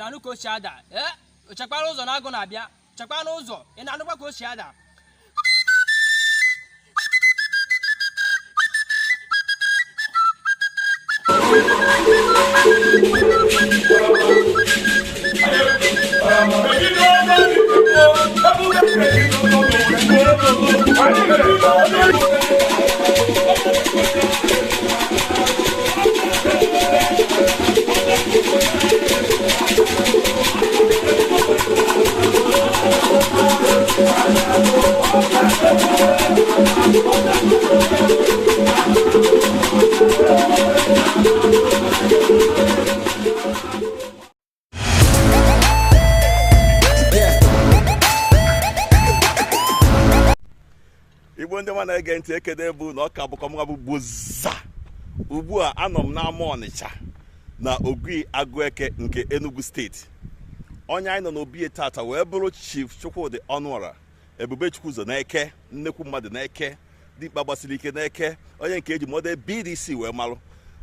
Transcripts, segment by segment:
na anụ ka o si ada chekwara ụzọ na agụ na-abịa chekwara n'ụzọ ị na-anụkwa ka o si ada Igbo ndị nwa na-ege ntị ekede bụ na ọka bụkwa mwa bụ Boza. Ugbu a anọ m n'ama Ọnịcha na Ogui Agụeke nke Enugu steeti. Onye anyị nọ n'obi tata wee bụrụ Chief Chukwudi Ọnụọra Ebubechukwu ụzọ n'Eke, nnekwu mmadụ n'Eke, dịkpa gbasiri ike n'Eke, onye nke eji model BDC wee malụ.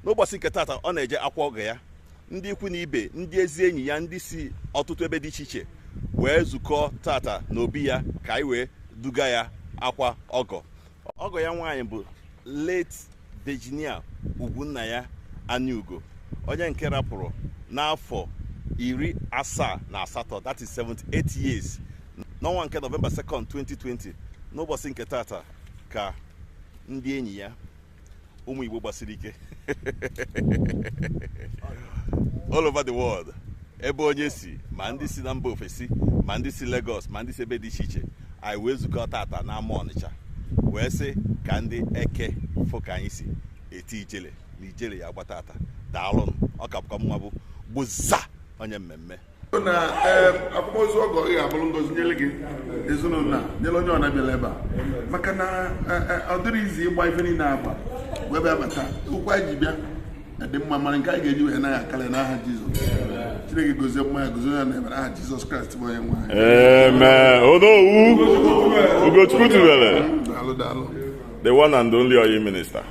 N'ụbọchị nke tata ọ na-eje akwa ọgọ ya, ndị ikwu na ibe, ndị ezi enyi ya, ndị si ọtụtụ ebe dị iche iche wee zukọ tata n'obi ya ka anyị wee duga ya akwa ọgọ ya nwaanyị bụ late Virginia Ugwunnaya Aniugo, onye nke rapụrụ n'afọ 78, that is 78 years, n'ọnwa nke November 2nd 2020. N'ụbọchị nke tata ka ndị enyi ya ụmụ Igbo gbasiri ike all over the world, ebe onye si, ma ndị si na mba ofesi, ma ndị si Lagos, ma ndị si ebe dị iche iche, anyị wee zukọ tata n'ama Ọnịcha wee sị ka ndị Eke fụ ka anyị si eti ijele na ijele ya gbata ata. Daalụnụ. Ọ ka bụkwa mma bụ Boza onye mmemme na akwamozu ọgọ ị ga-abụrụ ngozi nyere gị ezinụlọ nyere onye ọ na-abịala ebe a, maka na ọ dịrị izi ịgba ife niile agba wee bịa bata ụkwa anyị ji bịa dị mma, mara nke anyị ga-eji wee na ya akara n'aha Jizọs. Chineke gozie mma ya, gozie ya na aha Jizọs Kraịst bụ onye nwe anyị. Amen. Ugochukwu tubele. Daalụ. The one and only Oyi minister.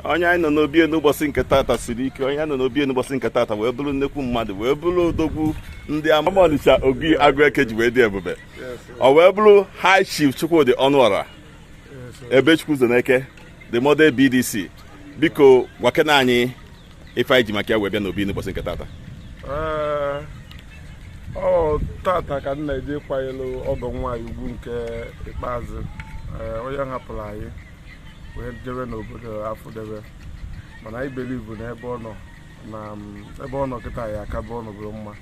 Onye anyị nọ n'obi n'ụbọchị nke tata siri ike, onye anyị nọ n'obi n'ụbọchị nke tata wee bụrụ nnekwu mmadụ, wee bụrụ odogwu ndị ama Ọnịcha Ogui Agụeke ji wee dị ebube. Ọ wee bụrụ High Chief Chukwudi Ọnụọra Ebubechukwu ụzọ n'Eke, the model BDC. Biko gwakena anyị ife anyị ji maka ya wee bịa n'obi n'ụbọchị nke tata. Tata ka m na-eje kwanyelu ọgọ nwaanyị ugwu nke ikpeazụ, onye hapụrụ anyị wee jebe n'obodo Afụdebe, mana anyị believe na ebe ọ nọ kịta ya aka bụ ọ nọbụrụ mma.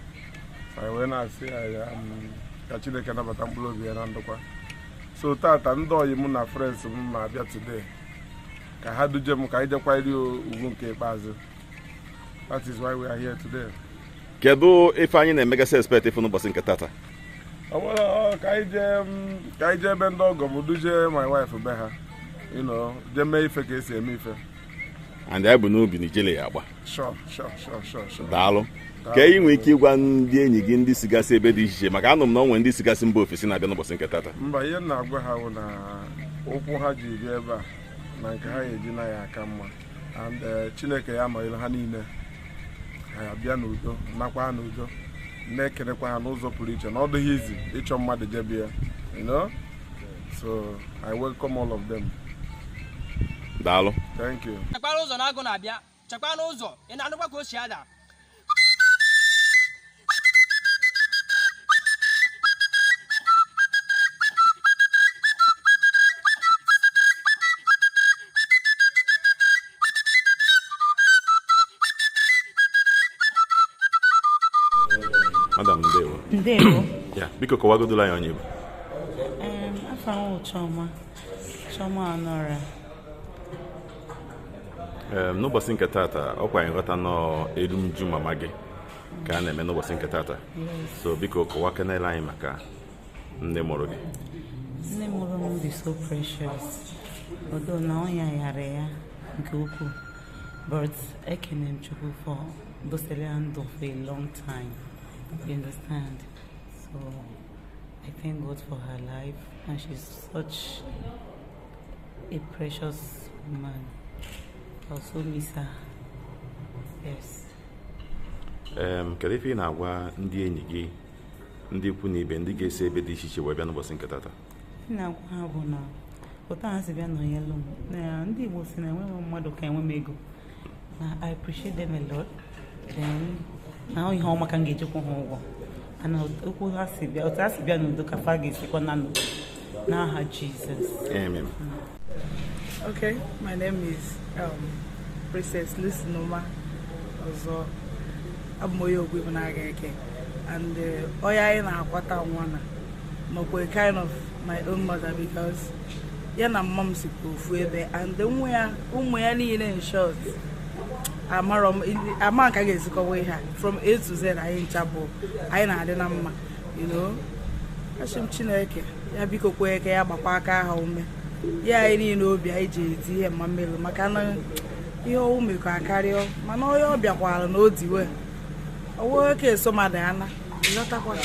Anyị wee na-asị ka Chineke nabata mkpụrụ obi ya na ndokwa. So tata ndị oyi m na friends m na-abịa today ka ha duje m ka anyị jekwanyere ugwu nke ikpeazụ. That is why we are here today. Kedu ife anyị na-emegasị expect ife n'ụbọchị nke tata? Ka anyị jee ebe ndị ọgọ m duje my wife be ha, jee mee ife ka esi eme ife. And anyị bụ n'obi na ijele ya agba. Sure. Daalụ. Ka ị nwee ike ịgwa ndị enyi gị ndị sigasị ebe dị iche iche, maka anụ m na onwe ndị sigasị mba ofesi na-abịa n'ụbọchị nke tata. Mba, ihe na-agwa ha bụ na ụkwụ ha ji bịa ebe a na nke ha ga-eji na ya aka mma, and Chineke ya amaghịla ha niile, ha abịa n'udo, nakwa ha n'udo, na-ekenekwa ha n'ụzọ pụrụ iche na ọ dịghị izi ịchọ mmadụ jebe ya, so I welcome all of them. Daalụ. Thank you. Chekwara ụzọ na agụ na-abịa chekwara n'ụzọ ị na-anụkwa ka o si ada. Madam, ndewo. Ndewo. Ya, biko kọwagodola anyị onye Igbo. Afọ ahụ Chioma Ọnụọra. N'ụbọchị nke tata ọkwa anyị ghọta n'erumju mama gị ka a na-eme n'ụbọchị nke tata. So biko kọwa kenele anyị maka nne mụrụ gị. Nne mụrụ m dị so precious. Although now ya nke ukwuu. But ekene m Chukwu for dosele ndụ for a long time. You understand? So I thank God for her life, and she's such a precious woman. I also miss her. Yes. Kedu ife ị na-agwa ndị enyi gị, ndị ikwu na ibe, ndị ga-esi ebe dị iche iche wee bịa n'ụbọchị nke tata? Na-agwa ha bụ na ụta ha si bịa nọnyelụ m na ndị Igbo si na enweghị mmadụ ka enwe m ego. Na I appreciate them a lot. Then na ihe ọma ka m ga-ejikwa ha ụgwọ. And okwu ha si bịa, otu ha si bịa n'udo ka fa ga-esikwa na ndụ n'aha Jesus. Amen. Okay, my name is Princess Lucy Noma Ozo Amoyo Gwibunageke, and Oya in Akwata Wana, Mokwe kind of my own mother because Yana mom's Fuebe, and the Umwayani in short. Amaka gets away from A to Z. I in Chabo, I know the number, you know. Ashim Chineke, Yabiko Quake, Abapaka home. Yeah, I didn't know BIG, and my mill, Macana, you make a carry on, Manoyo Biaqual, no dear. A work is so madana, not a what.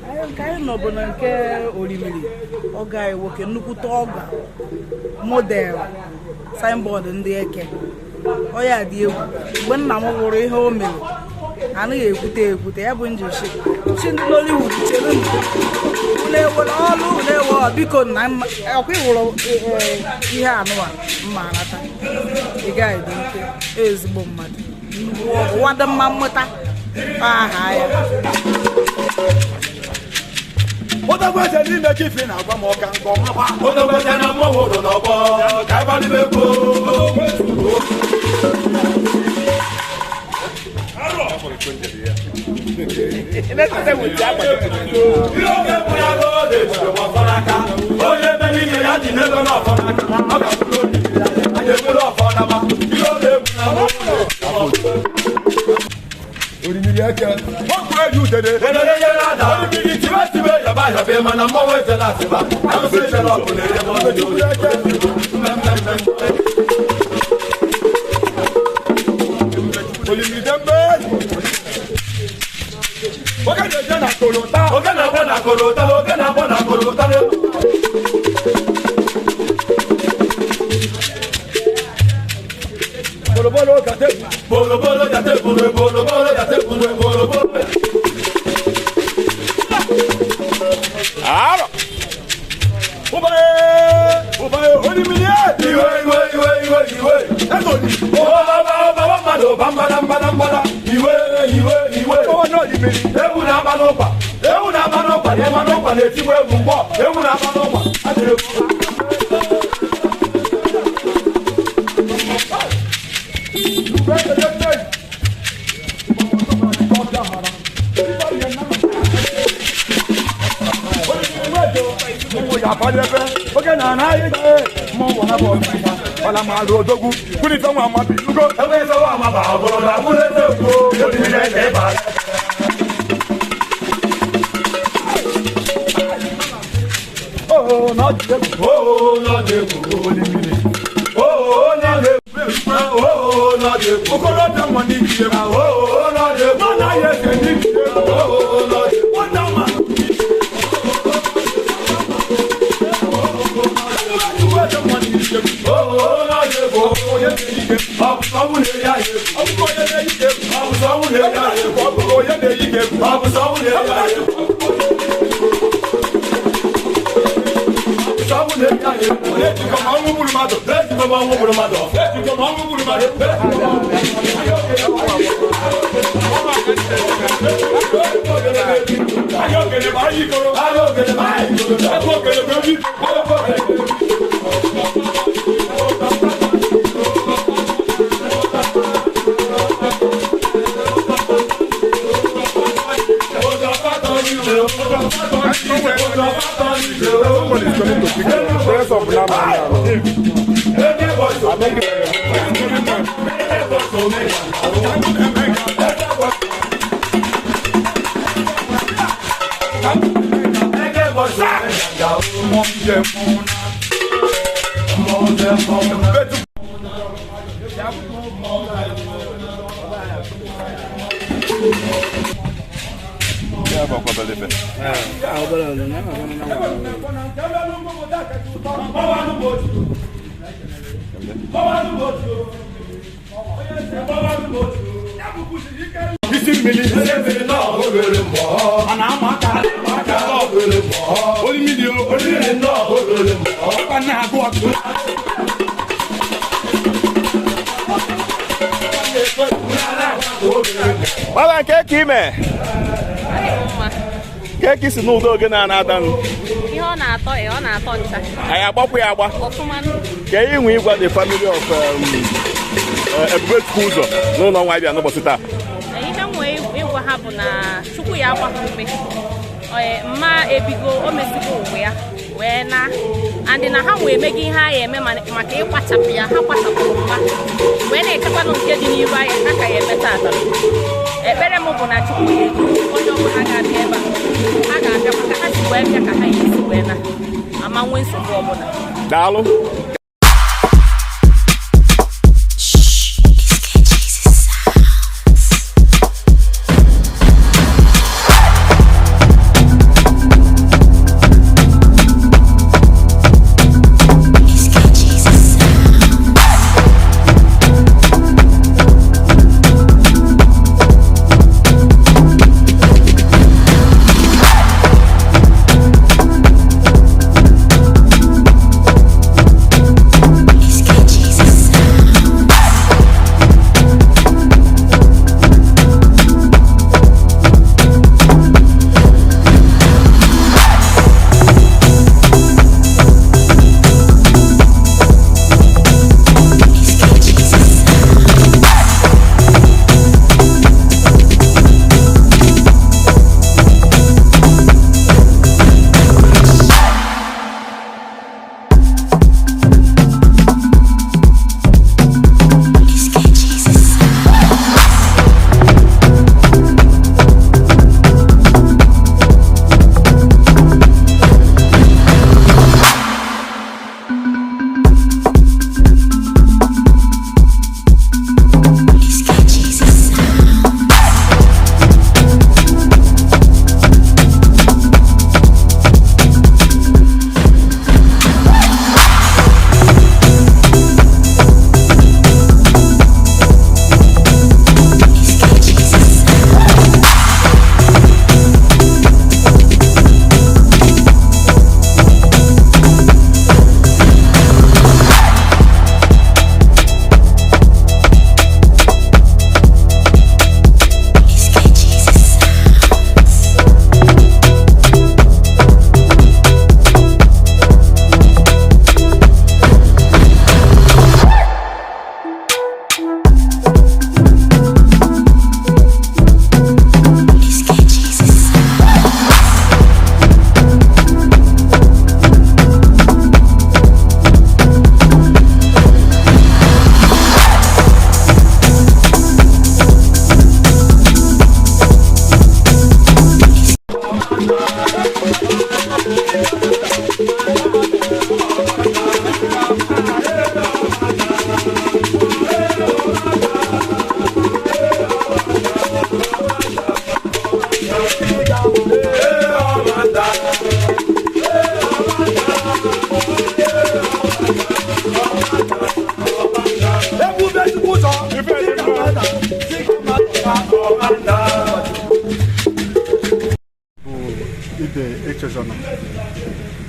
I am kind of Bonanke Olimili, or guy working Nukutoga, model, signboard in the eke. Oh yeah, dear. When I'm over home, I know put a bunch of shit. She Hollywood, all there were because I'm Manata. The guy is Bombard. What the mamma? What about the Linda Giffin? I'm more can go. What about the number of Hey, Mama nke ime keki si n'ụdọ oge na-ada ihe ọ na-atọ ncha anyị agbapụ ya agba ka ihe nwe ịgwa the family of Ebubechukwu ụzọ n'ụlọ nwa bịa n'ụbọchị taa. ihe nwe ịgwa ha bụ na Chukwu ya agba ume mma ebigo o mesigo onwe ya wee na andị na ha wee mega ihe anyị eme maka ịkpachapụ ya ha kpachapụrụ mma wee na-echekwanụ nke dị n'iru anyị ha ka ya eme tata. Ekpere m bụ na Chukwu ga-edu onye ọbụla ga-abịa ebe a ga-abịa maka ha si wee bịa ka ha esi wee na ama nwee nsogbu ọbụla. Daalụ.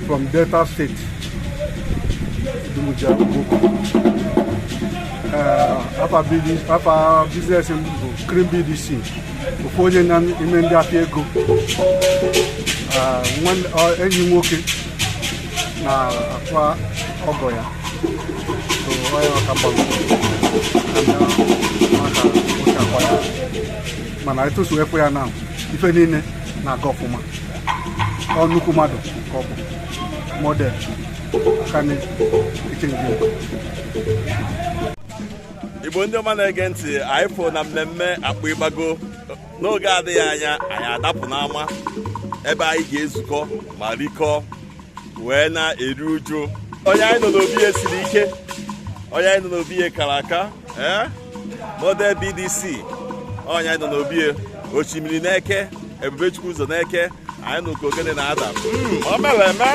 From Delta State, after business in Cream BDC, before you know, in India, go. One any working na aqua Ogoya. So I am man, I told you where now. If any na go for man. Or Nukumado, model, can Igbo ndị ọma na-ege ntị anyị fụ na mmemme akpụ ịgbago n'oge adịghị anya anyị adapụ n'ama ebe anyị ga-ezukọ ma rikọọ wee na-eri uju. Onye anyị nọ n'obi ya siri ike, onye anyị nọ n'obi ya kara aka, model BDC, onye anyị nọ n'obi ya Osimiri n'Eke, Ebubechukwu ụzọ n'Eke, anyị nọ ka ogene na-ada. O mere eme.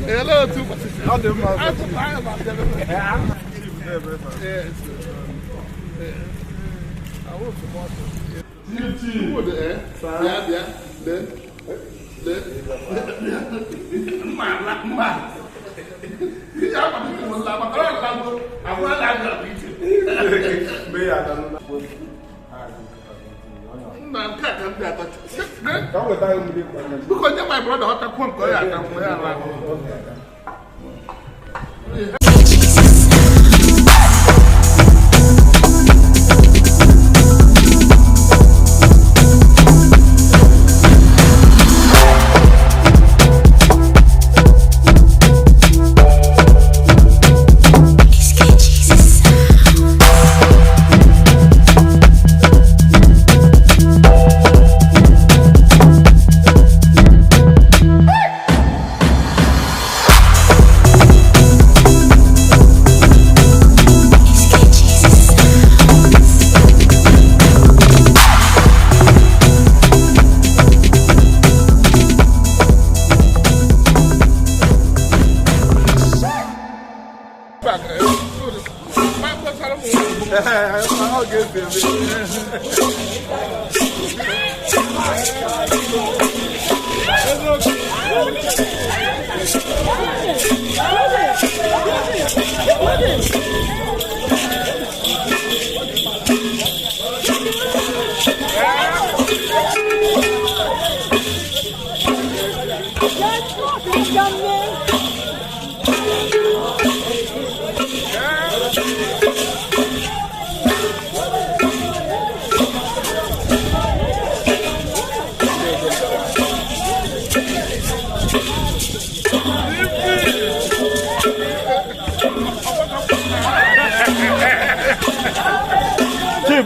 Hello, two. Because my brother had to come to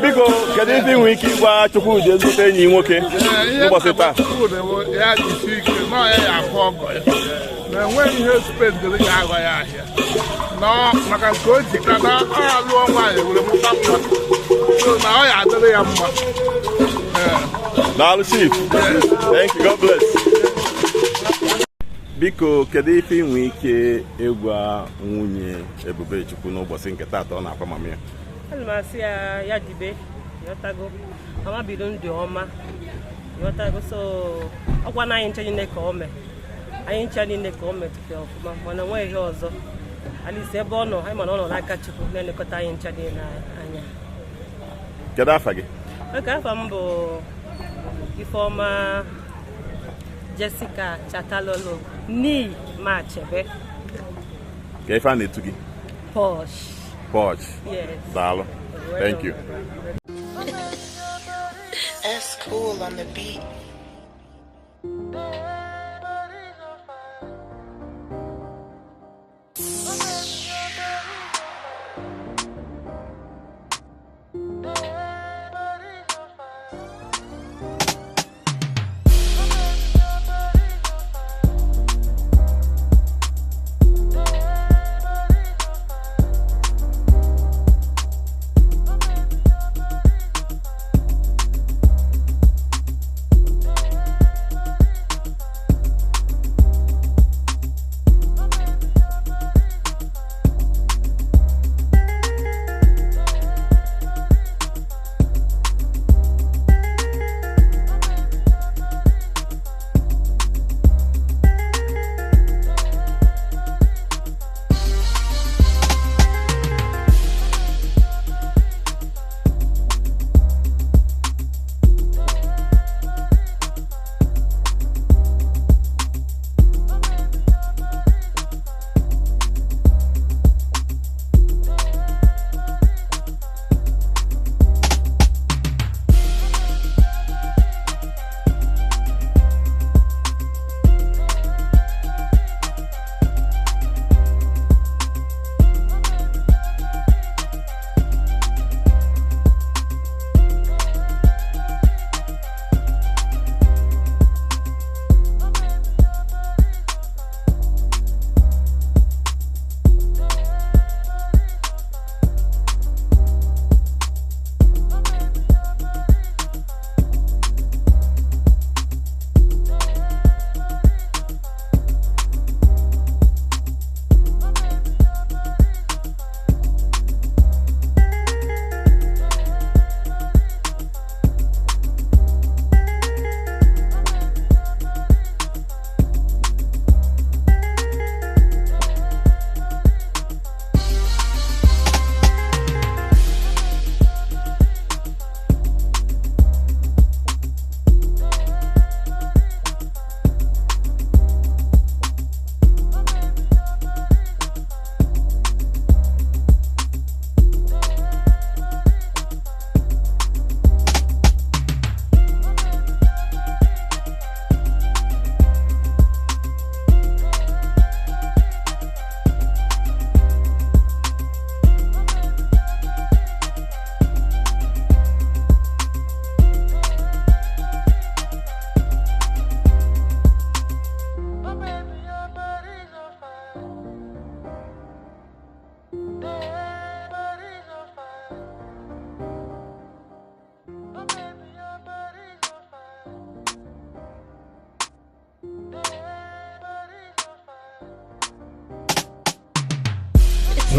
Biko, kedu ife nwere ike ịgwa Chukwudi ezigbo enyi nwoke n'ụbọchị taa? Ya jisi ike na ya akụ ọgọ ya na enweghị ihe spendịrị ya agwa ya ahịa maka nke o ji ka na ọ ya lụọ nwaanyị were mụta mma na ọ ya adịrị ya mma. Daalụ Chief. Thank you. God bless. Biko, kedu ife nwere ike ịgwa nwunye Ebubechukwu n'ụbọchị nke taata ọ na-akwa mama ya? Ana m asị ya dibe yotago mama bido ndụ ọma yotago so ọkwa na anyị nche niile ka o mee anyị nche niile ka o metụta ọfụma mana nwe ihe ọzọ alisi ebe ọ nọ anyị mana ọ nọ n'aka Chukwu na-elekọta anyị nche niile anya. Kedu afa gị? Oke afa m bụ Ifeoma Jessica Chatalolo ni ma chebe. Ka ife a na-etu gị? Posh. Yes. Dalo. Thank you. That's cool on the beat.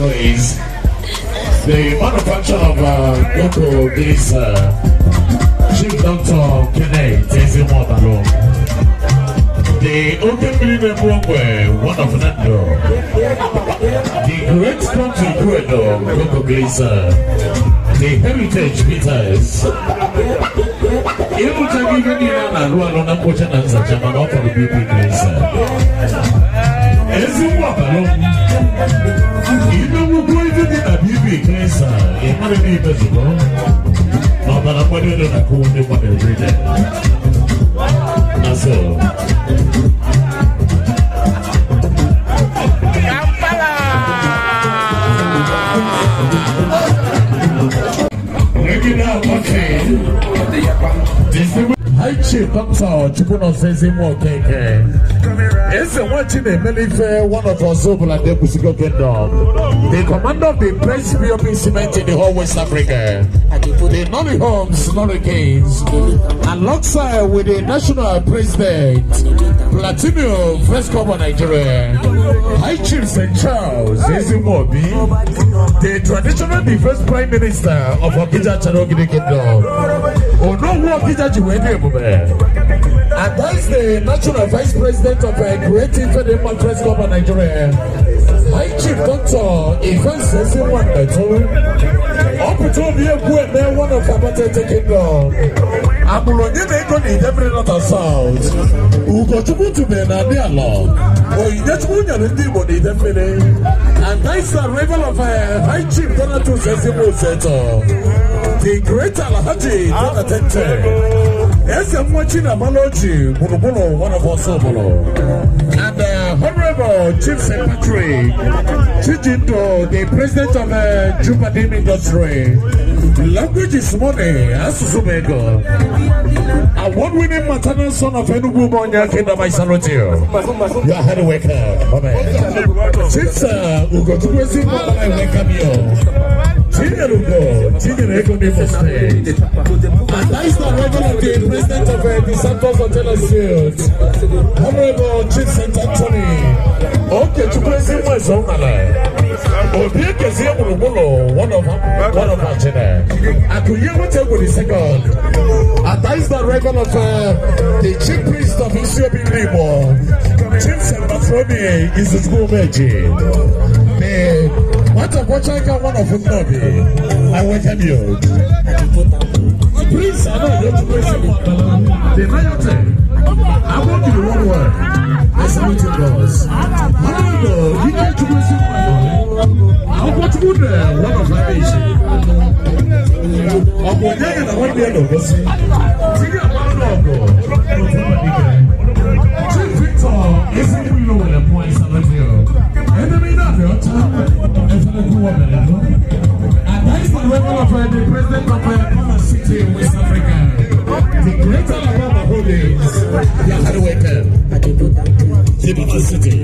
is the manufacturer of Coco is Chief Dr. Kenneth Ezimotalo. The Open Million one of Nando. The Great Country Corridor, Coco Glazer. The Heritage Peters. Even to give you an alone and put an answer to an offer of BP Glazer. Ezimotalo. Even we go into the BP Glazer, it might be visible. No, but I'm going to go to the one every day. That's all. Hi, Chief Dr. Chukuno says him more cake. It's a watching a Melife, one of our Zobel and Debusigo Kingdom. The commander of the Prince POP Cement in the whole West Africa. The Nolly Homes, Nolly Kings, alongside with the national president, Platinum Fresco Nigeria. Hi, Chief St. Charles, Ezimobi, the traditional defense prime minister of Okija Charogidi Kingdom. Oh, no, Okija Chiwede. And that's the national vice president of Creative Federal Fresco Nigeria. Hi, Chief Dr. Ifan Sesi Wandato. Opportunity one of Abatete Kingdom. Amulonye Neko ni Debre North and South. Ugochubu to be na dialogue. Or Idechubu Nyalindi Bodi Defene. And that's the rival of High Chief Donato Sesi Seto. The great Alhaji Donatente. Yes, I'm watching a Maloji, Burubulo, one of our Sobolo. And Honorable Chief Secretary, Chijindo, the president of Jupadim Industry. Language is money, Asusumego. Award-winning maternal son of Enugu Monya Kingdom, I salute you. You are highly welcome. Chief Ugotukwesi, I welcome you. Senior Economy State. And that is the regular of the president of the Santos Hotel Estate, Honorable Chief St. Anthony. Okay, to present my zone. Obia Kezia Murubulo, one of our children. And to hear what with the second. And that is the regular of the chief priest of Ethiopia Libo, Chief St. Batromi is the school magic. What of what I got one of them, I welcome you. Please, I know you're to question the Mayotte. I want you to one word. I salute you, boss. However, you get to question I want to go there, one of my nation. I'm going to one day of us. Think about Chief Victor isn't we know the points of the enemy not your time. And that is the level of the president of Panama City in West Africa. The great Alabama Holdings. You are highly welcome. Panama City.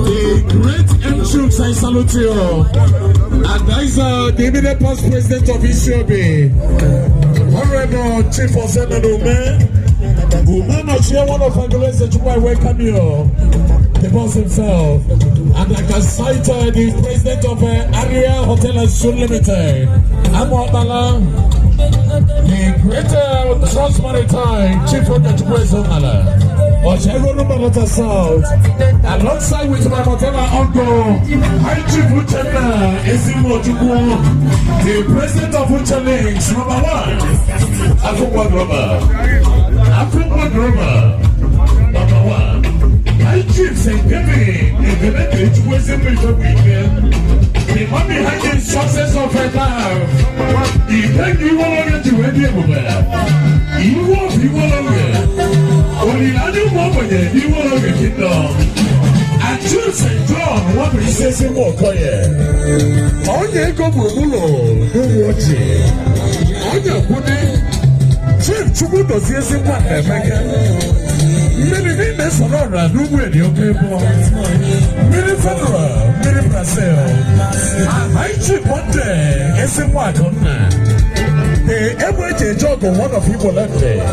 The great M-Troops, I salute you. And that is the immediate past president of Ethiopia. Honorable Chief Osemenume. Umama Chia, one of Angolans, that you might welcome you, the boss himself. And like I cited, the president of Aria Hotel and Sun Limited, Amwabala, the greater Trans Maritime, Chief of the Chukwezonala, Ochero Rubalata South, alongside with my Motella Uncle, High Chief Uchena, Ezimo Chukwu, the president of Uchelinks, #1, Afukwa Grover. Afukwa Grover, #1. High Chief St. Kevin, the village was in the weekend. The man behind the success of her life. He thank you all over to any of them. He was only other woman, he will over kingdom. And Chief St. John, what he says in more quiet. On the Echo Bulo, don't watch it. On the Woody. Chief Chubudo says in one many members of our new radio people, many federal, many Brazil. I Chief one day, is in what on that. the average job of one of people left there.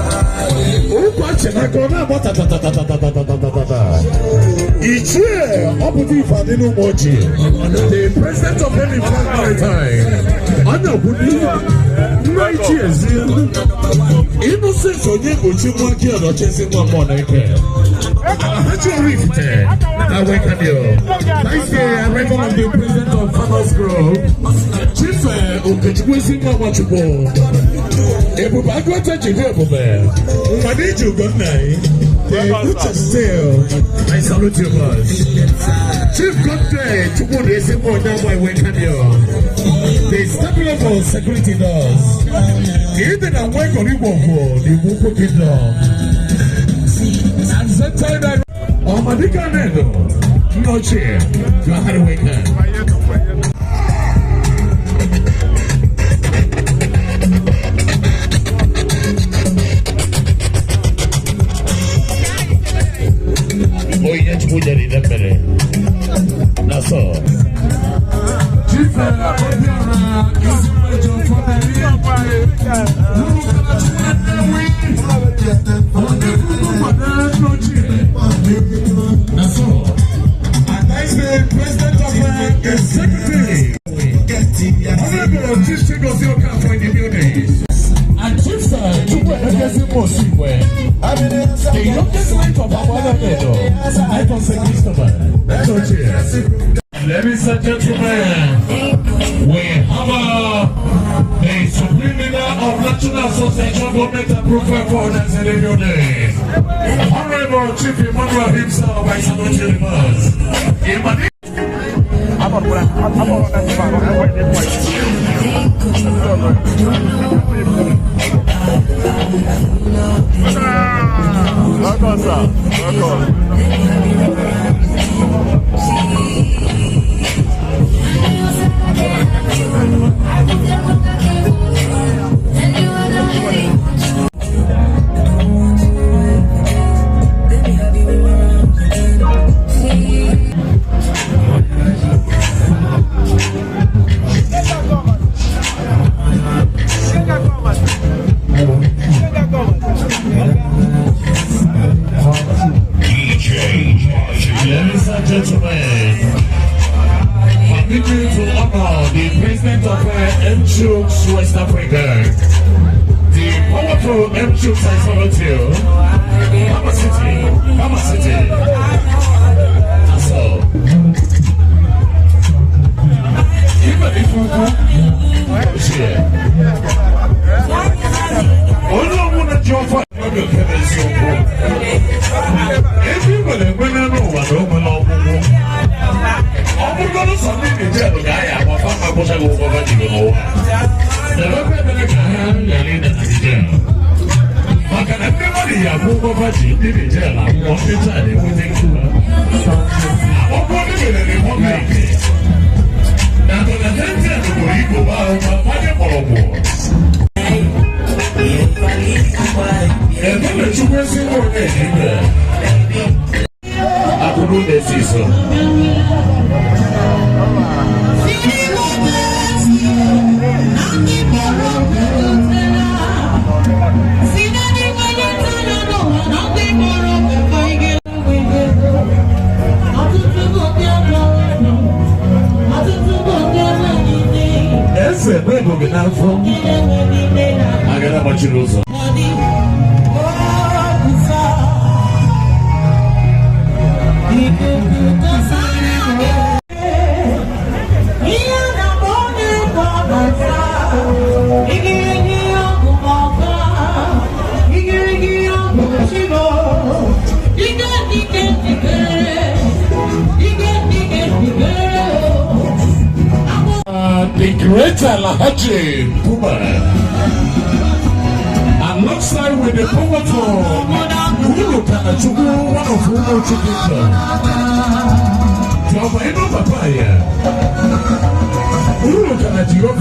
Who question I go now? What? Each year, Opportunity for the new Moji, the president of any maritime, Anna Budi, 9 years. Innocent on you, but you want to or chasing one more like How you reach there? I welcome you. Nice day, I recommend the president of Farmers Grove, Chief Okechukwu Mamachubo. Everybody go to the man. I need you, good night. Still, I salute you, boss. Chief Godfrey, to put this in more than my welcome you. The stable for security does. Even a work on you for the Buku Kingdom. And that time, oh, my nigga, no chair. You are to wake up. That's all. That's all. And that's the president of the executive. Honorable Chief Chigozio Campo in the building. And Chief Sir, you were the youngest light of our Lord, I can say Christopher. Ladies and gentlemen, we have the Supreme Leader of National Association Government Approved Foreigners in the building. Honorable Chief Emmanuel himself, I salute you the Ladies and gentlemen, permitted to honor the president of M-Chooks West Africa, the powerful M-Chooks I salute you. Kama City. That's all. Even if you go, share. All I want to jump for everybody, when I know what I'm going to something in jail, I am a farmer, but I go over to know. The local American in jail. But can everybody have over to jail? I'm going to tell you what they do. I'm going to get any more like it. Now, the attention to go out, I'm and then the children say, I could do this, so. Esse é bem combinado from. I got a bunch of rules. The great Alhaji Puma, alongside with the powerful Guru Kanachuku, one of whom are together. Jomaino Papaya, Guru Kanachuku,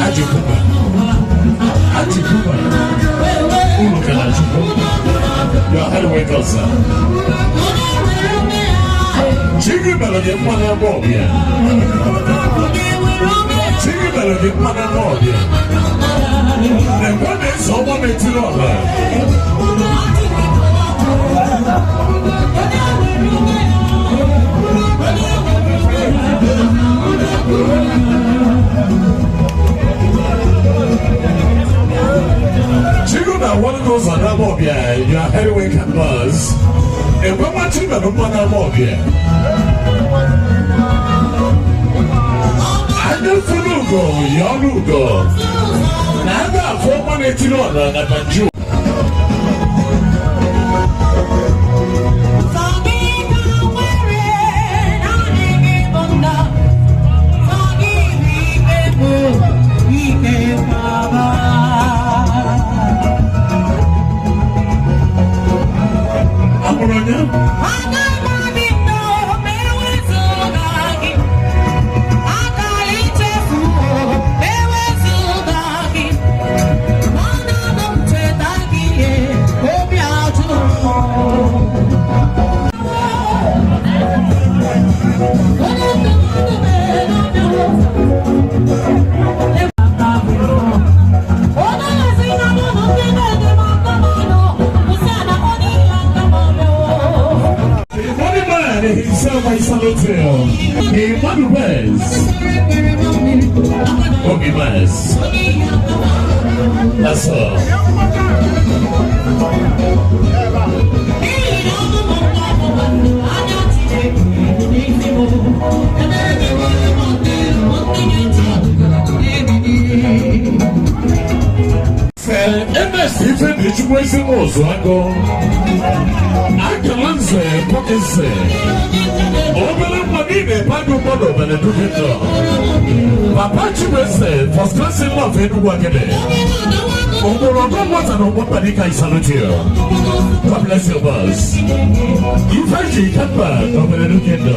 Aji Puma, Guru Kanachuku, your headway closer. Chigi Melody, one of Chicken melody, mother, Lord. And one is someone made to know her. Children, one of those on that mob, yeah, you are heavyweight and buzz. And when my children don't want that mob, yeah. I don't Funugo, Yonugo. Now I got 418 on that Jew. Himself, I salute him. Emmanuel Ogimas. That's all. MS even the Chukwese Mozo Akalanze Pokese Obele Madine Padu Bodo Benedukito Papa Chukwese first class in love Enugu Agede Ogorogo Wata no Mopanika I salute you. God bless your boss. Ifaji Kapa of Benedukito.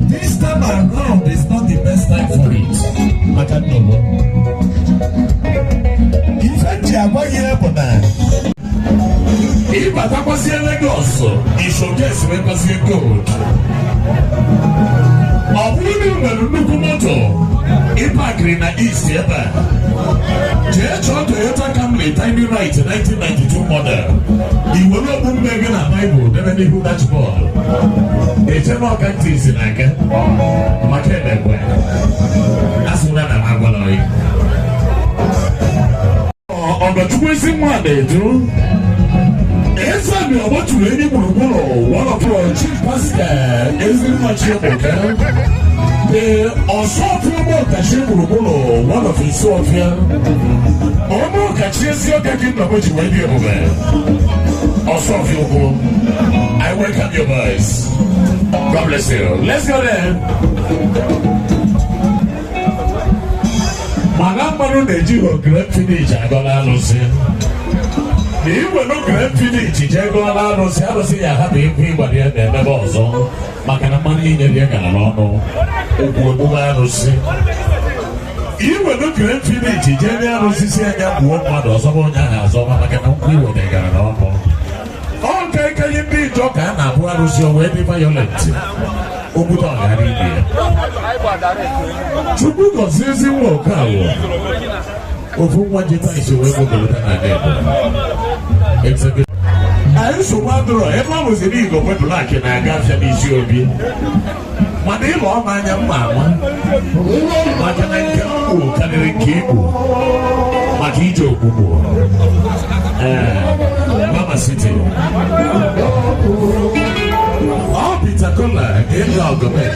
This time around is not the best time for it. I can't know. In fact, I want you to if I was here Lagos, you should guess when was your gold. A woman will moto. If I green at East here, Toyota Camry Tiny Right 1992 model. You will not move Megan and Bible, never knew that ball. A general countries in Aka. That's what I'm going on the 21 day, too. Esa mi ọmọ tụrụ enyi gburugburu one of your chief pastor ezi mmachi ebuka the ọsọfịa ọmọ ọkachi gburugburu one of isi ọfịa ọmọ ọkachi ezi ọka gị nnọkọ ji wee dị ebube ọsọfịa ukwu. I welcome your boys. God bless you. Let's go there. Mana mmanụ na-eji ogre finish agọla alụsị Iwe no grand village jego ala no se aro se ya ha be pe gba de na be ozo maka na mani nye de kana no no obu ba no se Iwe no grand village jego ala no se anya buo mmadụ ọzọ bụ onye ahụ azọ maka na iwe de kana no no okay ka yimbi jo ka na bu aro se o we be violent obuto ga ri bi Chukwu gozizi wo ka wo ofu nwa jeta ise we go golota na de execute ayi so wadro e ma wo se ni go pe black na ga se ni isi obi ma de lo ma anya mama ma ka na nke o ka ne ke o ma ki jo gugu mama city oh pizza cola ke lo go back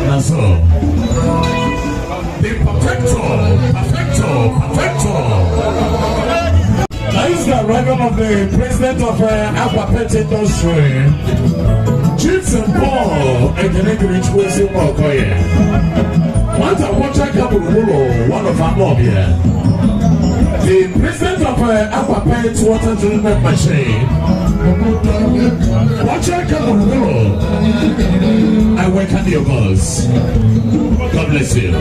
na so the perfecto. That is the arrival of the president of Aquapet Industry, Chief St. Paul, and the English West Mokoye. Once I watch a couple of one of our mob here. The president of Aquapet Water Treatment Machine. Watch a couple of I welcome your boss. God bless you.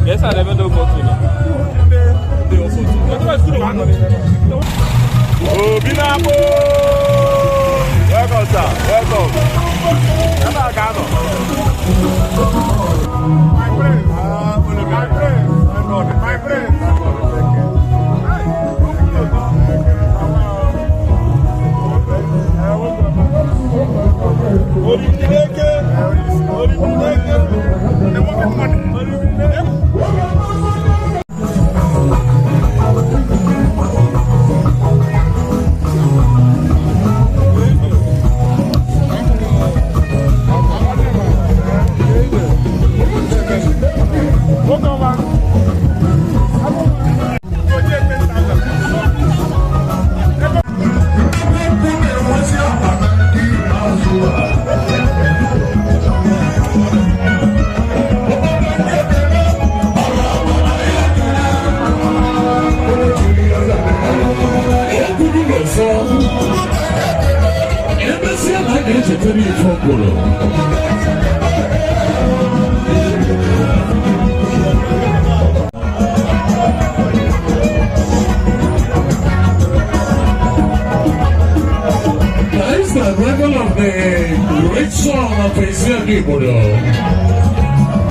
Yes, I never know what to do. They also do. That's why I still don't know. Oh, Binabo! Welcome, sir. Welcome. My friend. My friend.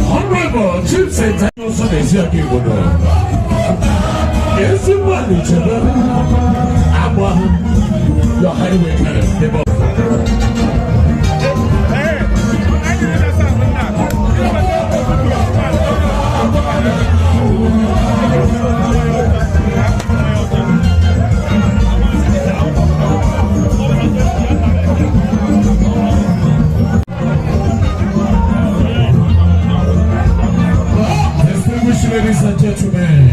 Honorable Chief St. Nelson is here. Yes, you want each other. Your highway kind of ladies and gentlemen,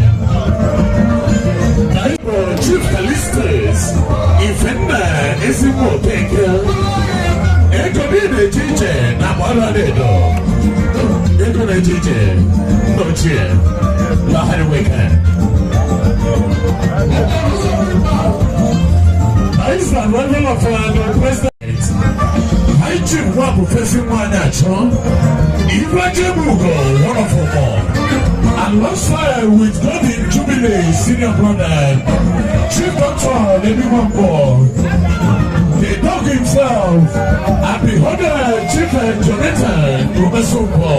Okeke. Ego ni the teacher, na mwana dedo. Ego the teacher, no cheer. La hari weekend. Iceland, one of the president. I took one professor one natural. Ibrahim Mugo, one of them all. Alongside with Golden Jubilee, senior brother, Chief Doctor, everyone born. The dog himself, and the other Chief Jonathan Rubesupo,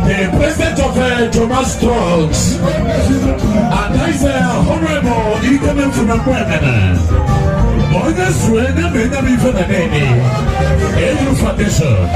the president of Thomas Drugs, and I say, Honorable Economic from the Women. Others will never be for the name. Angel Foundation.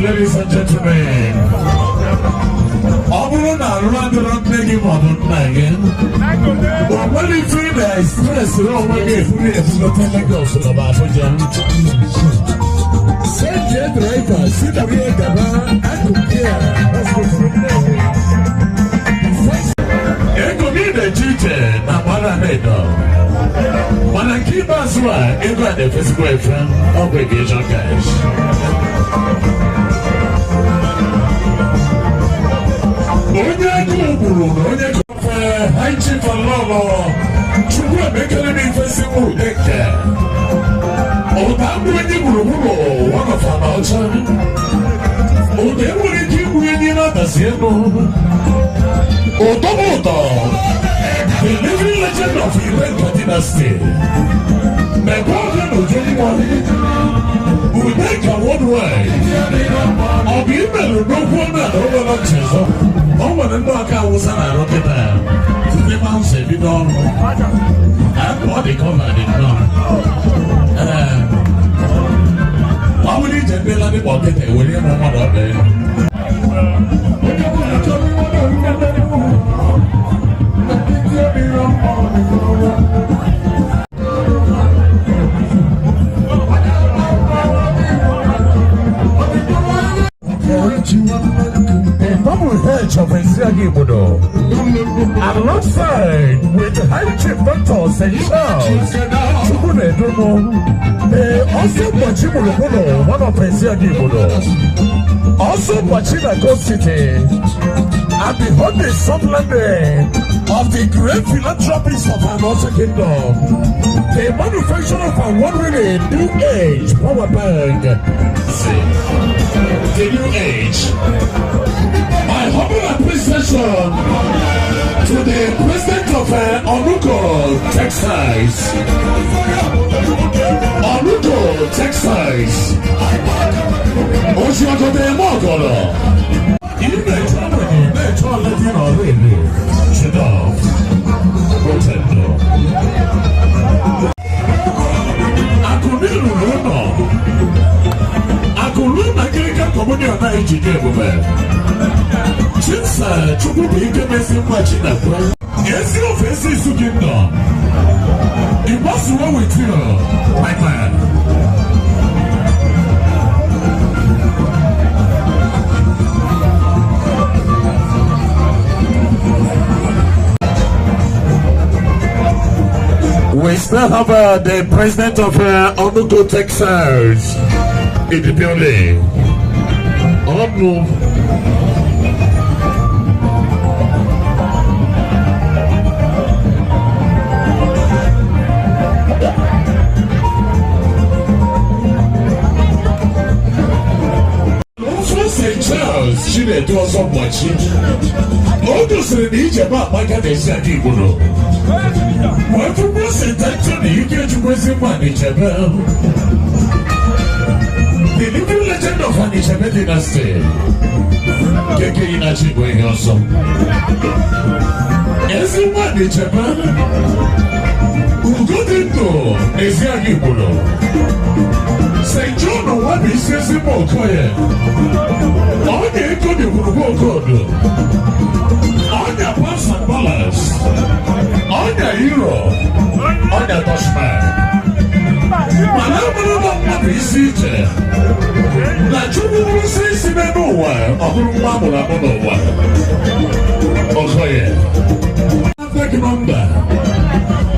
Ladies and gentlemen, when free the express, send driver, sit up here, I don't care. Ego need a teacher, na mwana nedo. Wanakiba zwa, ego at the physical friend, obligation cash. Onye kuburu, onye kufe, haichi falolo, chukwe mekele mi fesi udeke. Otambu wenye buruburu, wakafana ochani. Odemu niki uyenye na tasieno. Otomoto, the living legend of Irenka dynasty. Mekwaga no Jumwani, Udeka worldwide. Obimelu no kwona no wala ọmọ nínú ọkà awusa náà ló kéta ní máa ń ṣèbí dọ́ọ̀nù àpọ̀dé kọ́mọ̀dé náà wọ́n mú ní ìjẹ̀bí ládé pọ̀ kéta ìwé ní ẹ̀mọ́ ọmọdé ọ̀bẹ. Alongside with High Chief Dr. St. Charles, also Pachimolo, one of Pensiagibodo, also Pachinago City, and the Holy Subland of the great philanthropist of our Northern Kingdom, the manufacturer of a one-winning new age power bank. The new age. My humble appreciation to the president of Onuko Textiles. Onuko Textiles. Oshiakote Mogolo. You may tell me, let you know, really. Shut off. supported. Akuluna kirika komuni ona ejide bube. Chinsa chuku bige mesi machina kwa. Yes, your face is together. It was well with you, my man. We still have the president of Onugo, Texas in the building. St. Charles, she did do so much. All those in Egypt, my God, they said he would. What was it that you get to visit Manichebel? The living legend of Manichebel dynasty. Keke Inachi going also. Yes, Manichebel. Who got into Eziagibulo? St. John, what is this in Mokoye? All the echo de Burugo. All the pass and balance. On the hero, on the Dutchman. Madame not be seated. La Jubu says in a no one, or Mamma Monowa. Okay. Take number.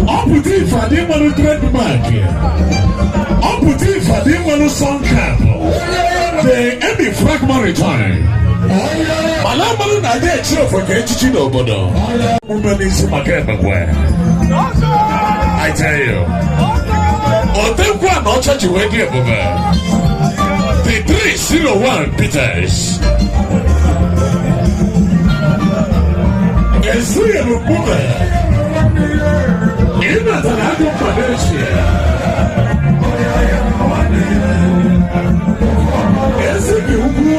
Up with it for the one who dread back. Up with it for the one who song camp. The Emmy Frag Maritime. Malamalu na de chiro for Kechichi no bodo. Umani si makema kwa. I tell you. Otemkwa no chachi wedi ebobe. The 301 Peters. Ezuye lukube. Ina tanago padeshi. Ezuye ugu.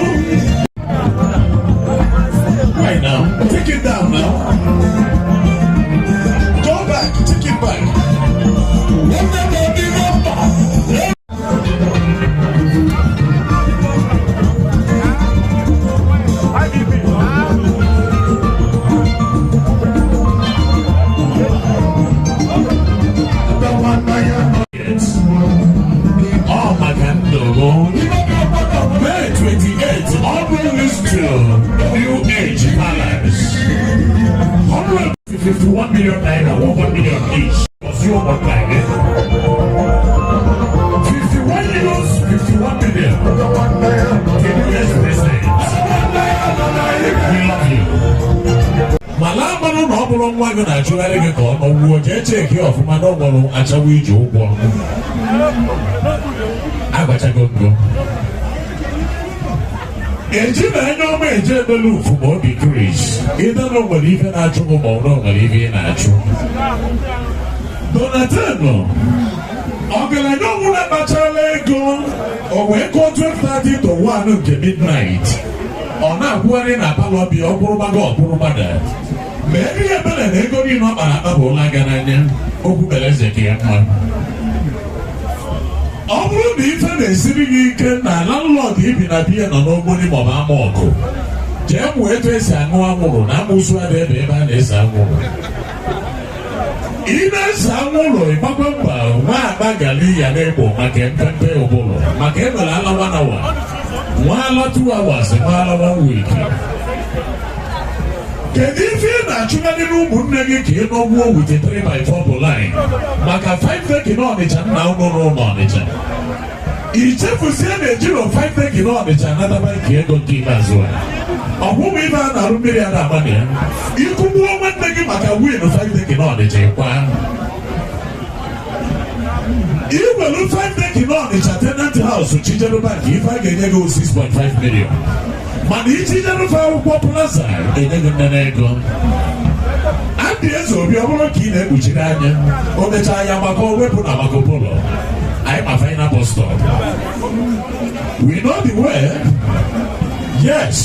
Right now, take it down now. Go back, take it back. Oh my God, May 28th, all released to New Age Palace. 151 million naira, 1 million each. Was your one bag? 51 euros, 51 million. Can you guys understand? We love you. Malama no problem one gonna actually get on or would you take care of my normal actually joke one? I bet I go. Ejina enyo me eje belu fumo bi Chris. Ida no believe na chumo mo no believe na chu. Donatello. Ogele no muna bachale go. O we go 12:30 to 1 nke midnight. Ona akwere na palo bi okuru baga okuru bada. Maybe e bele na ego ni no bara abola gananya. Oku beleze ke amma. Ọ bụrụ na ife na-esiri gị ike na landlord ibi na biya nọ n'ogboni maọbụ ama ọkụ jee mụọ etu esi aṅụ anwụrụ na amụsụ adị ebe ebe a na-ese anwụrụ ị na-ese anwụrụ ịgbakwa mba nwa akpa gali ya na-egbo maka mpempe ụbụrụ maka emere alawa na wa nwa ala 2 hours nwa ala 1 week. Kedu ife ị na-achụgharị n'ụmụnne gị ka ị nọgbuo wite 3x4 bụ line maka 5 deki n'Ọnịcha nna ụnụ n'ụlọ Ọnịcha ichefusie na-ejiro 5 deki n'Ọnịcha nataba nke ego nke ikpeazụ ọgwụgwụ ibe a na-arụ mmiri a na-agbanị ya ịkụgbuo nwanne gị maka win 5 deki n'Ọnịcha ịkwa iwelu 5 deki n'Ọnịcha tenant house Chijelu Bank ife a ga-enye gị 6.5 million mana ichijeru fa akwụkwọ plaza enye gị nne ego adị eze obi ọ bụrụ ka ị na-ekpuchiri anya o mechaa ya maka owepụ na maka polo anyị ma final bus stop we know the way. Yes,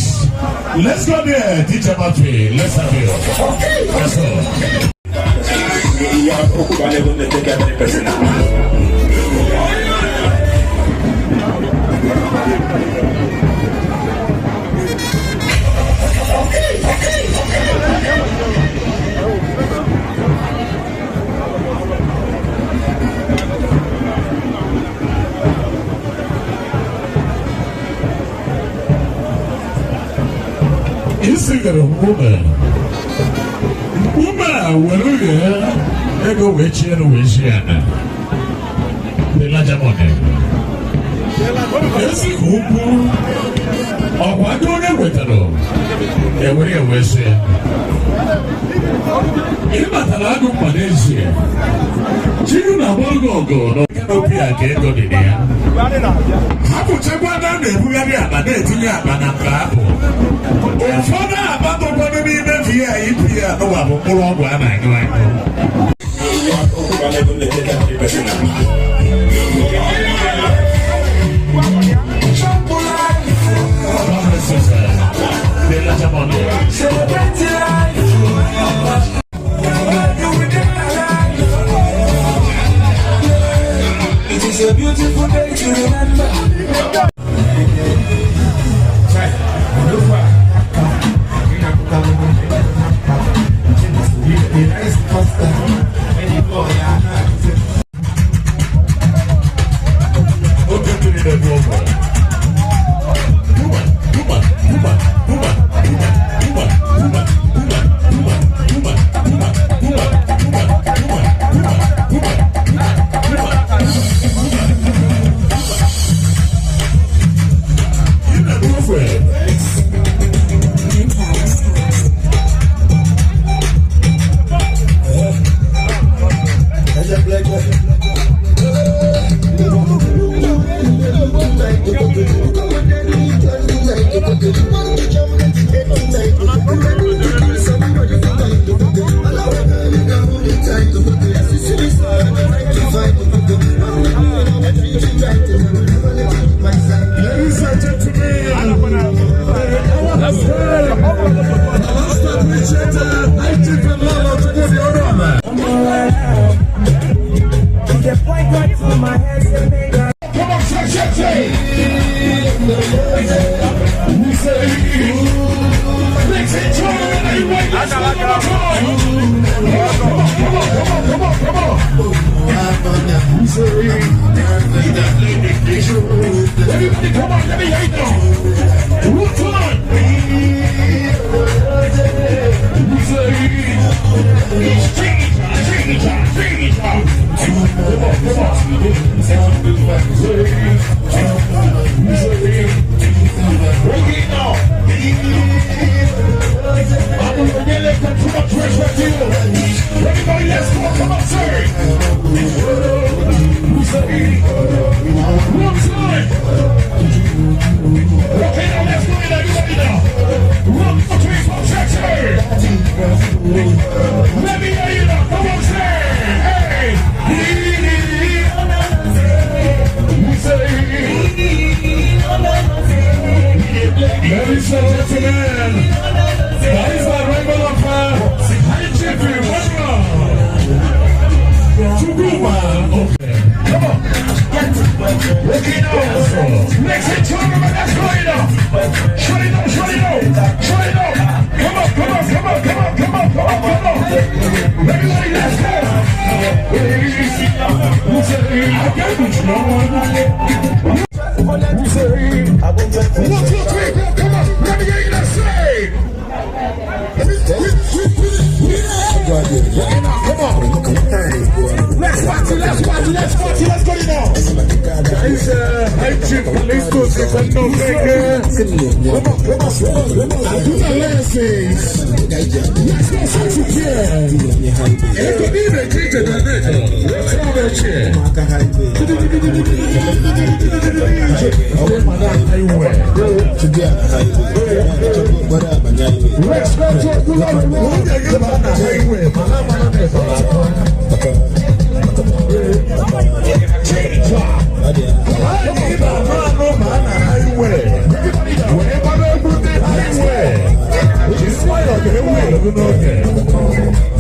let's go there DJ Matthew, let's have it. Let's go. I'm not going to take every person out. Woman, I go with you and wish you. The Lajamone. Yes, Kupu. Oh, what do you with it all? Every wish you. In Matalago, Malaysia. Children go, no canopy again, go in there. How much I want to do? We are not dating up and a couple. It is a beautiful day to remember.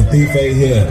Thief here.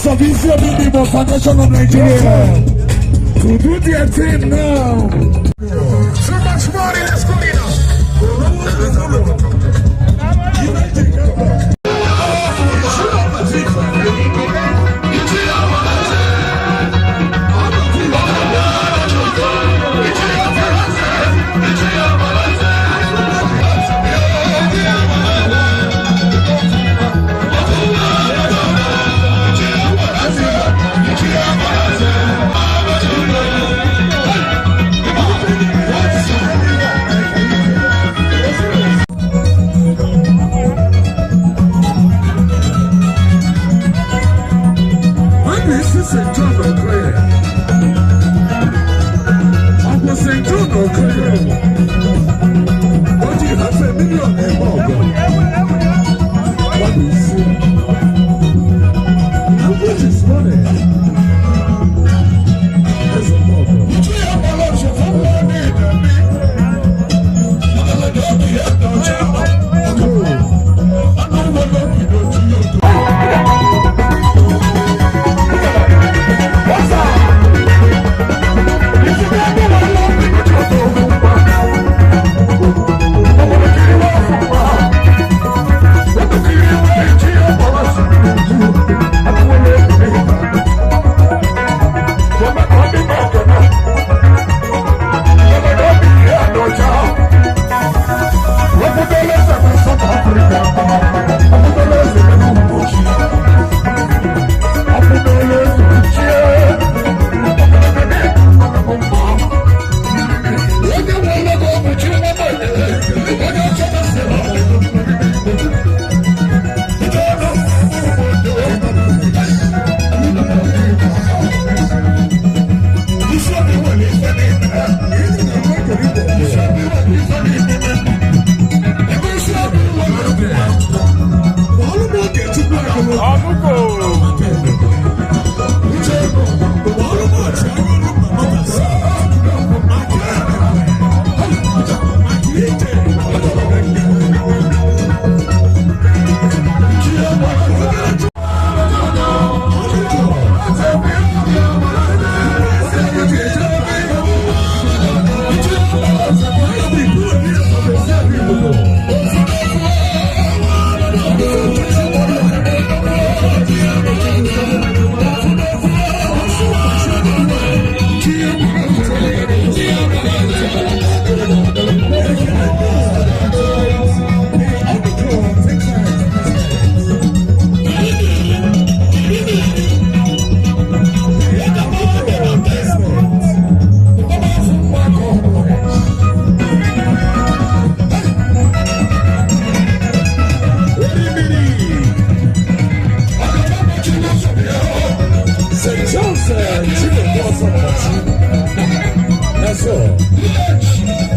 Of Israel Foundation of Nigeria to do their thing now. So much money, let's go This is St. John O'Clair. Uncle St. John O'Clair. But you have a million and more. What is it? How much is money? As a mother.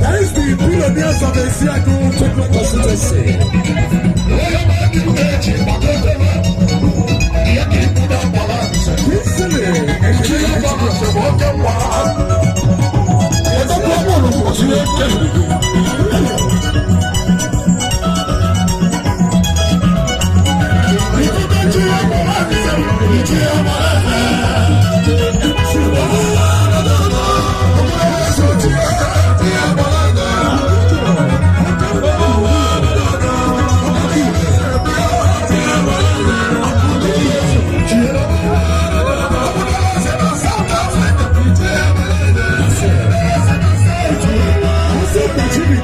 That is the billionaires of the Seattle Techno constituency.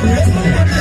Thank you.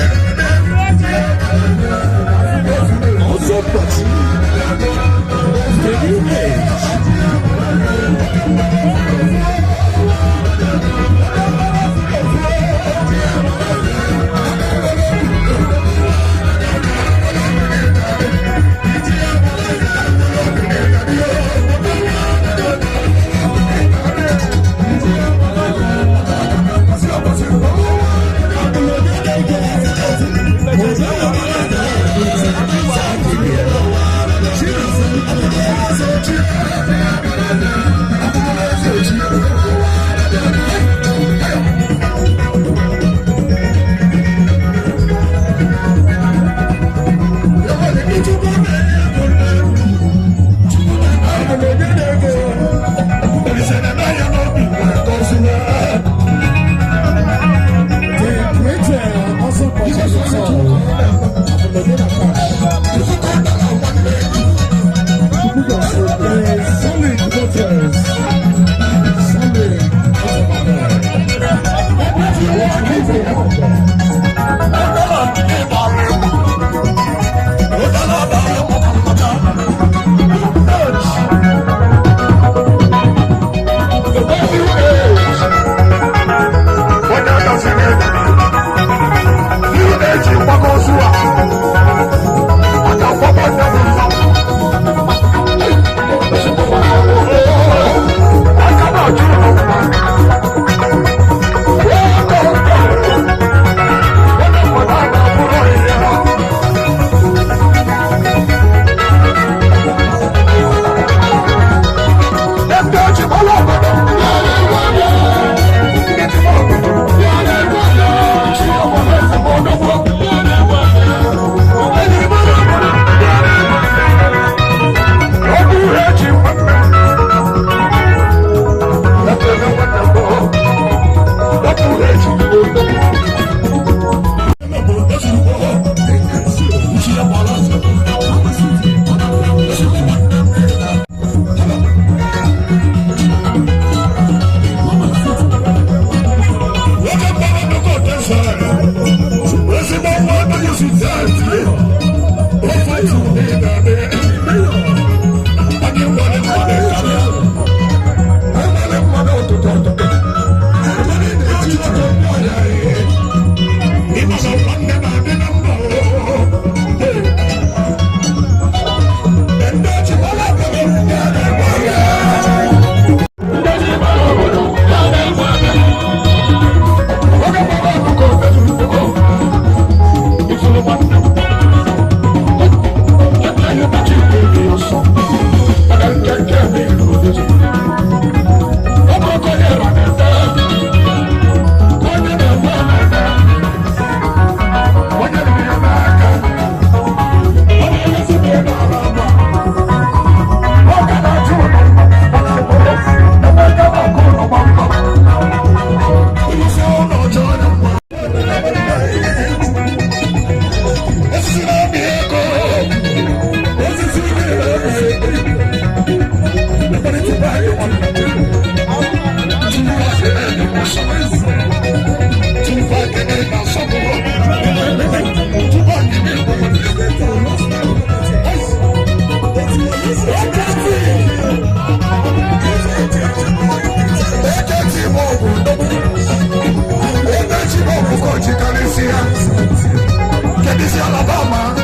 Alabama,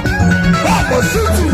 Bama City.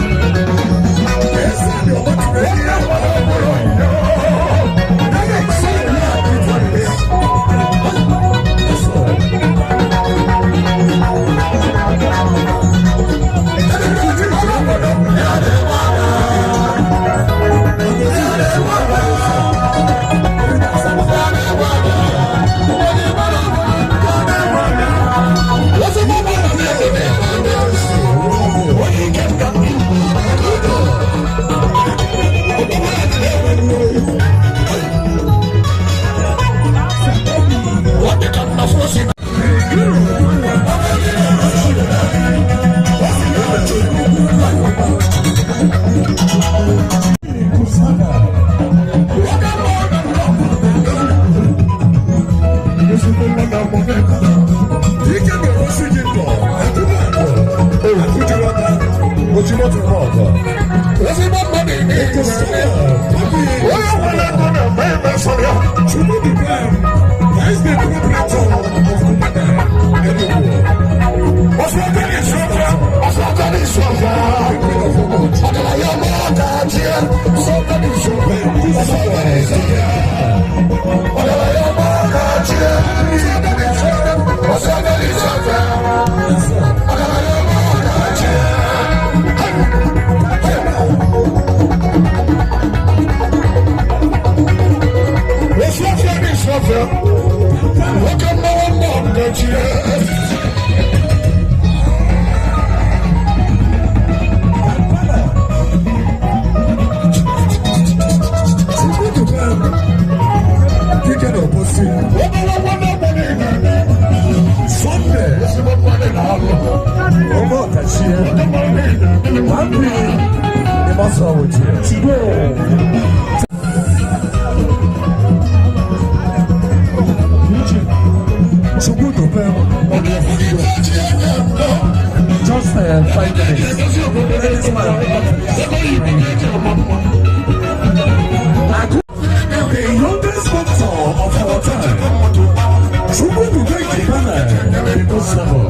Just 5 minutes. The youngest boxer of our time. Someone to take the banner at this level.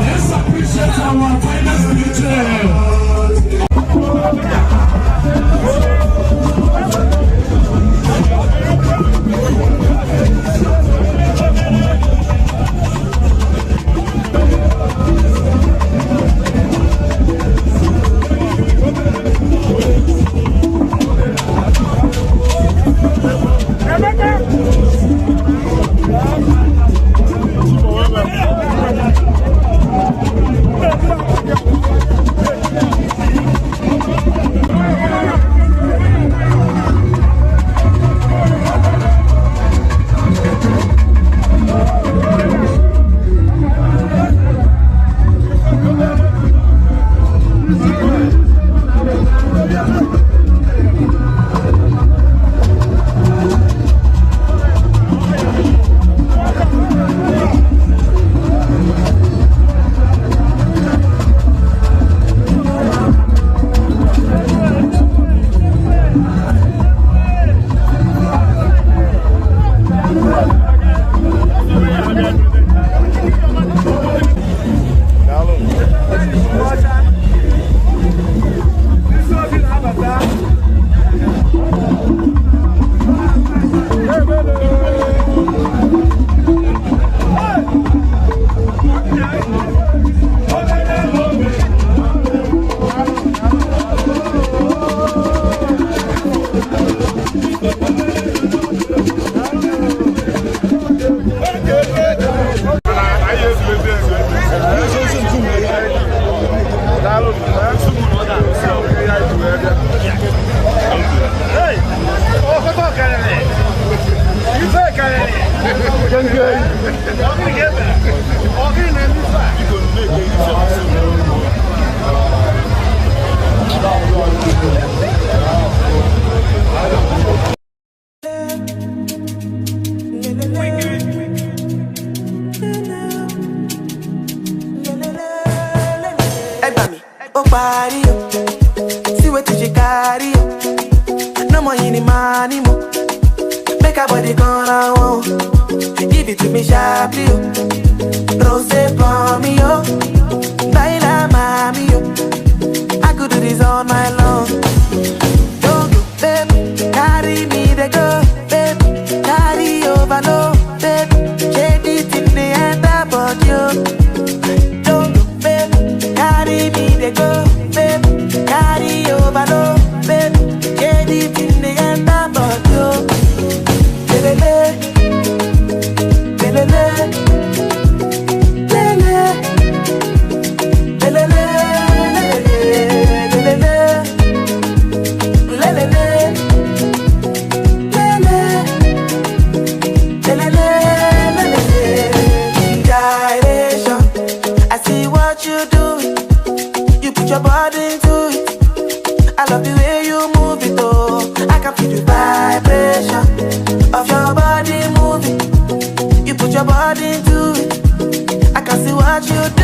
Let's appreciate our finest DJ. party, see what she carry. No more any money, mo. Make her body gonna want. Give it to me sharply, rose for me, yo. Baila mami, yo. I could do this all night long. Don't go, babe, carry me the go, babe, carry over, no, babe. Shade it in the end about you. Don't go, babe, carry me the go, babe, carry over, no, babe. Shade it in the end about you. Lelele, lelele, lelele, I see what you do. You put your body into it. I love the way you move it, oh. I can feel the vibration of your body moving. You put your body into it. I can see what you do.